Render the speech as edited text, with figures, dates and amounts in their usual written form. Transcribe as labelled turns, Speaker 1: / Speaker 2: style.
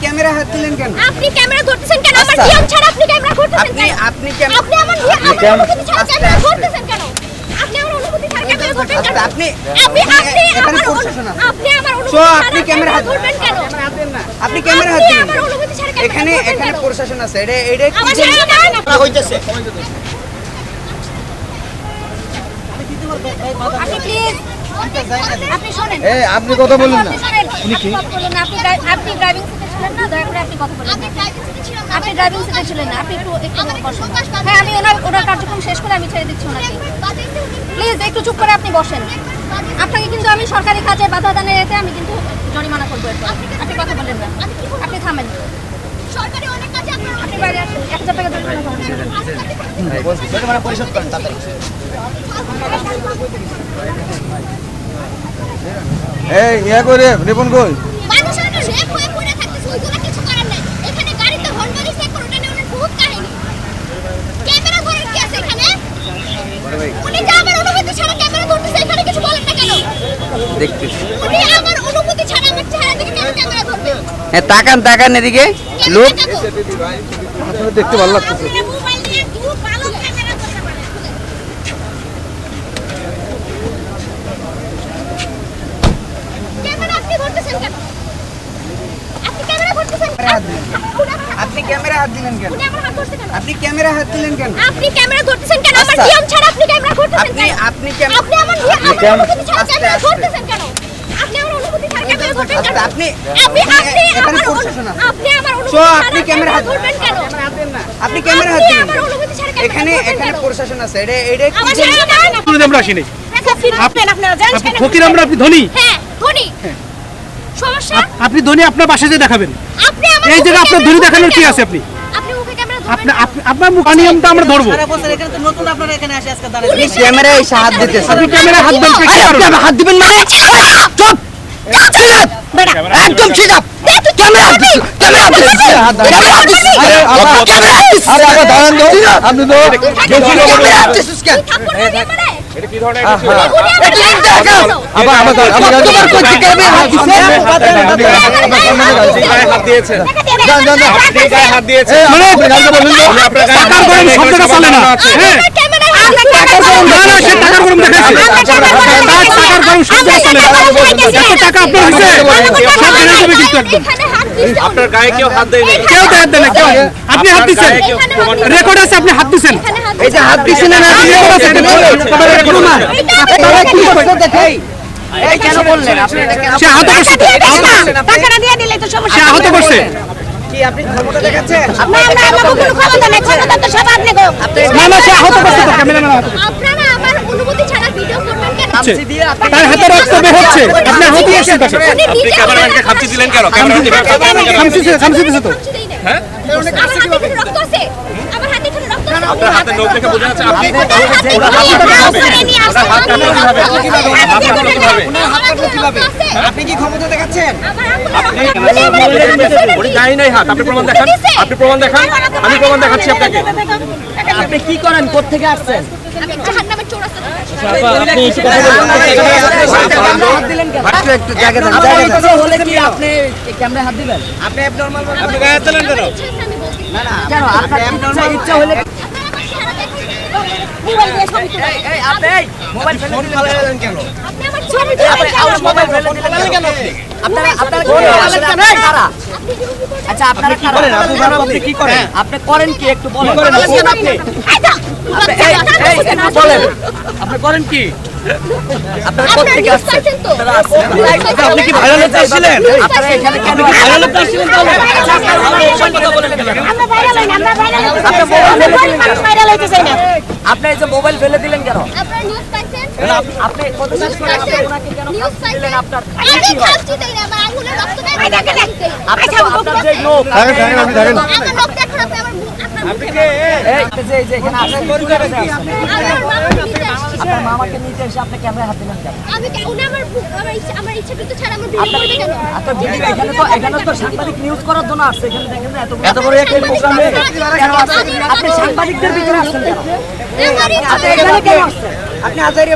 Speaker 1: Camera হাত দিলেন কেন?
Speaker 2: আপনি ক্যামেরা ধরতেছেন কেন? আমার নিয়ম ছাড়া আপনি ক্যামেরা ধরতেছেন কেন?
Speaker 1: আপনি
Speaker 2: আমার অনুমতি ছাড়া ক্যামেরা ধরতেছেন কেন? আপনি আমার অনুমতি ছাড়া ক্যামেরা ধরবেন কেন? আপনি
Speaker 1: এখানে প্রশাসন আছে।
Speaker 2: আপনি আমার অনুমতি
Speaker 1: সো
Speaker 2: ছাড়া
Speaker 1: আপনি ক্যামেরা হাত
Speaker 2: ধরবেন কেন?
Speaker 1: আপনি ক্যামেরা হাত দিলেন।
Speaker 2: আমার অনুমতি ছাড়া ক্যামেরা
Speaker 1: এখানে প্রশাসন আছে। এটা কি
Speaker 2: আমার সাথে না
Speaker 1: হইতেছে?
Speaker 2: আপনি প্লিজ আপনি শুনেন।
Speaker 3: আপনি কথা বলুন না।
Speaker 2: উনি কি? আপনি ড্রাইভিং সিটে ছিলেন না, দয়া করে আপনি কথা বলুন। আপনি ড্রাইভিং সিটে ছিলেন না, আপনি একটু বসুন। হ্যাঁ, আমি ওনার কার্যক্রম শেষ করে আমি ছেড়ে দিচ্ছি ওনাকে। প্লিজ একটু চুপ করে আপনি বসেন। আপনাকে কিন্তু আমি সরকারি কাজে বাধা দানের এতে আমি কিন্তু জরিমানা করবো এরপর। আপনি কথা বলেন না, আপনি থামেন। সরকারি অনেক কাজে আপনি বাইরে আসেন, 1000 টাকা জরিমানা করবেন।
Speaker 1: জরিমানা পরিশোধ করেন তাড়াতাড়ি।
Speaker 3: এই ইয়া করে রিপন কই?
Speaker 2: মানুষ আর রেপ হয়ে পড়ে থাকতেছে, ওইগুলো কিছু করার নাই। এখানে গাড়িতে হর্ন মারিস না, কোনোটা নেই, ওনার বহুত কাহিনী। ক্যামেরা ধরার কি আছে এখানে? উনি যে আমার অনুমতি ছাড়া ক্যামেরা ধরতেছে, এখানে কিছু বলেন না কেন?
Speaker 1: দেখতেছি।
Speaker 2: উনি আমার অনুমতি ছাড়া আমার চেহারা দিকে কেন ক্যামেরা ধরবে?
Speaker 1: তাকান এদিকে। লোক
Speaker 3: আপনাদের দেখতে ভালো লাগতেছে।
Speaker 2: আপনি মোবাইল দিয়ে খুব ভালো ক্যামেরা ধরতে পারেন। ক্যামেরা আপনি ধরতেছেন কেন? আপনি ক্যামেরা ধরতেছেন কেন?
Speaker 1: আপনি ক্যামেরা হাত দিলেন কেন?
Speaker 2: উনি আমার হাত ধরছে কেন?
Speaker 1: আপনি ক্যামেরা হাত দিলেন কেন?
Speaker 2: আপনি ক্যামেরা ধরতেছেন কেন? আমার নিয়ম ছাড়া আপনি ক্যামেরা ধরতেছেন কেন?
Speaker 1: আপনি ক্যামেরা
Speaker 2: আপনি আমার অনুমতি ছাড়া ক্যামেরা ধরতেছেন কেন? আপনি আমার অনুমতি ছাড়া ক্যামেরা ধরবেন কেন?
Speaker 1: আপনি
Speaker 2: আমার
Speaker 1: প্রশাসন আছে।
Speaker 2: আপনি আমার অনুমতি
Speaker 1: সো
Speaker 2: ছাড়া
Speaker 1: আপনি ক্যামেরা হাত
Speaker 2: ধরবেন কেন?
Speaker 1: আপনি ক্যামেরা হাত
Speaker 2: আপনি
Speaker 1: দিলেন
Speaker 2: আমার অনুমতি ছাড়া ক্যামেরা
Speaker 1: এখানে
Speaker 2: ধরবেন কেন?
Speaker 1: প্রশাসন আছে। এটা কি?
Speaker 2: আমার সাথে না
Speaker 4: আমরা আসিনি।
Speaker 2: আপনারা জানেন কেন?
Speaker 4: ফকির আমরা, আপনি ধনী।
Speaker 2: হ্যাঁ, ধনী। সমস্যা?
Speaker 4: আপনি ধনী, আপনার বাসায় যে দেখাবেন।
Speaker 2: আপনি আমার
Speaker 4: এই জায়গায় আপনার ধনী দেখানোর কি আছে? আপনি
Speaker 2: আপনি মুখে ক্যামেরা ধরবেন
Speaker 4: আপনার মুখ নিয়মটা আমরা ধরবো।
Speaker 1: ক্যামেরায় এসে হাত দিতেছে।
Speaker 4: আপনি ক্যামেরা হাত দেন কি কারণে?
Speaker 1: হাত দিবেন মানে? চুপ! একদম ঠিক আছে। ক্যামেরা হাত দিছি। ক্যামেরা হাত দিছি।
Speaker 3: আরে আরে দাঁড়ান তো। আপনি তো
Speaker 1: ক্যামেরা হাত দিছিস কেন?
Speaker 2: থাপ্পড় মারিয়ে মারে
Speaker 4: এটা কি ধরনের
Speaker 3: আবার
Speaker 1: তোমার কই থেকে ক্যামেরা হাত দিছে?
Speaker 4: হাত দিয়েছেন? আপনি গায়ে হাত দিয়েছেন
Speaker 3: মানে
Speaker 4: আপনার টাকার গরম শব্দটা চলে না। হ্যাঁ,
Speaker 2: ক্যামেরা
Speaker 4: টাকার গরম না, সে টাকার গরম দেখাচ্ছে। টাকার গরম শব্দটা চলে না। এত টাকা আপনার হইছে, সব জেনে যাবে কিন্তু একদম।
Speaker 5: আপনার গায়ে কেউ হাত দেয়নি।
Speaker 4: কেউ তো হাত দেন না, কেউ। আপনি হাত দিচ্ছেন, রেকর্ড আছে, আপনি হাত দিচ্ছেন।
Speaker 1: এই যে হাত দিছেন না
Speaker 4: রেকর্ড আছে, এটা রেকর্ড না।
Speaker 1: আপনারা কি করছেন দেখেন? এই কেন বললেন? আপনি এটা কেন?
Speaker 4: সে আহত করছে,
Speaker 2: টাকাটা দিয়ে দিলে তো
Speaker 4: সে
Speaker 2: সমস্যা
Speaker 4: আহত করছে।
Speaker 1: কি আপনি ক্ষমতা দেখাচ্ছেন?
Speaker 2: না আমার কোনো ক্ষমতা নাই, ক্ষমতা তো সব আপনি গো।
Speaker 4: না না, সে আহত করছে তো, ক্যামেরাম্যান আহত করছে।
Speaker 2: আপনারা আমার অনুমতি ছাড়া ভিডিও করবেন কেন?
Speaker 4: তার হাতে রক্ত বের হচ্ছে, আপনি আহত করছেন তাকে।
Speaker 2: উনি
Speaker 5: আপনি
Speaker 2: নিজে
Speaker 5: ক্যামেরাম্যানকে খামচি দিলেন কেন?
Speaker 4: খামচি দিছে তো।
Speaker 2: হ্যাঁ? আমার হাতে এখানে রক্ত আছে। আমার হাতে এখানে রক্ত আছে।
Speaker 5: আপনার হাতের নখ দেখে বোঝা যাচ্ছে আপনি
Speaker 1: আপনি কি ক্ষমতা দেখাচ্ছেন?
Speaker 5: উনি গায়ে নাই হাত। আপনি প্রমাণ দেখান, আপনি প্রমাণ দেখান। আমি প্রমাণ দেখাচ্ছি আপনাকে।
Speaker 1: আপনি কি করেন? কোথা থেকে আসছেন?
Speaker 2: আমি জাহান্নামের চৌরাস্তা থেকে
Speaker 1: একটু একটু জায়গা দেন, জায়গা দেন। হলে কি আপনি ক্যামেরা হাত দিবেন? আপনি নরমাল
Speaker 5: আপনি গায়ে হাত দিলেন কেন?
Speaker 1: না না কেন? আপনার নরমাল ইচ্ছা হলে
Speaker 2: মোবাইল দিয়ে ছবি তুলে।
Speaker 1: এই আপনি মোবাইল ফোন ফেলে কেন?
Speaker 2: আপনি আমার ছবি তুলে
Speaker 1: মোবাইল ফেলে দিলেন কেন? আপনারা কারা? আচ্ছা আপনারা কারা? আপনি কি করেন? আপনি করেন কি একটু বলেন? আপনি বলেন আপনি করেন কি? আপনারা কোথা থেকে আসছেন? আপনি কি ভাইরাল হতে আসছিলেন? আপনারা এখানে কেন ভাইরাল হতে আসছিলেন? তাহলে
Speaker 2: আমরা ভাইরাল হই না, আমরা ভাইরাল হই না। আমরা মানুষ ভাইরাল হইতে চাই না।
Speaker 1: আপনি এই যে মোবাইল ফেলে দিলেন কেন?
Speaker 2: আপনারা নিউজ পাইছেন?
Speaker 1: আপনি কত কাজ করেন? আপনি ওনাকে কেন
Speaker 2: নিউজ
Speaker 1: ফাঁসি দিলেন?
Speaker 2: পাইছেন?
Speaker 1: আপনার
Speaker 2: আমি খাচ্ছি তাই না, আমার আঙুলে রক্ত নাই।
Speaker 1: আপনি তো আপনার যে লোক
Speaker 2: আমার রক্ত এখন আপনি আমার মুখে
Speaker 1: এই যে এখানে আসেন কি করে আছেন? আপনার মামাকে নিতে এসে আপনি ক্যামেরা হাত দিলেন কেন?
Speaker 2: আমি উনি আমার ইচ্ছা কিন্তু ছাড়া আমার ভিডিও করবে কেন?
Speaker 1: আপনার ভিডিও এখানে তো সাংবাদিক নিউজ করার জন্য আসছে। এখানে দেখেন না এত বড় একটা প্রোগ্রামে কেন আসছেন? আপনি সাংবাদিকদের ভিতরে আসছেন কেন? আপনি এখানে কেন আসছেন? আপনি আজারি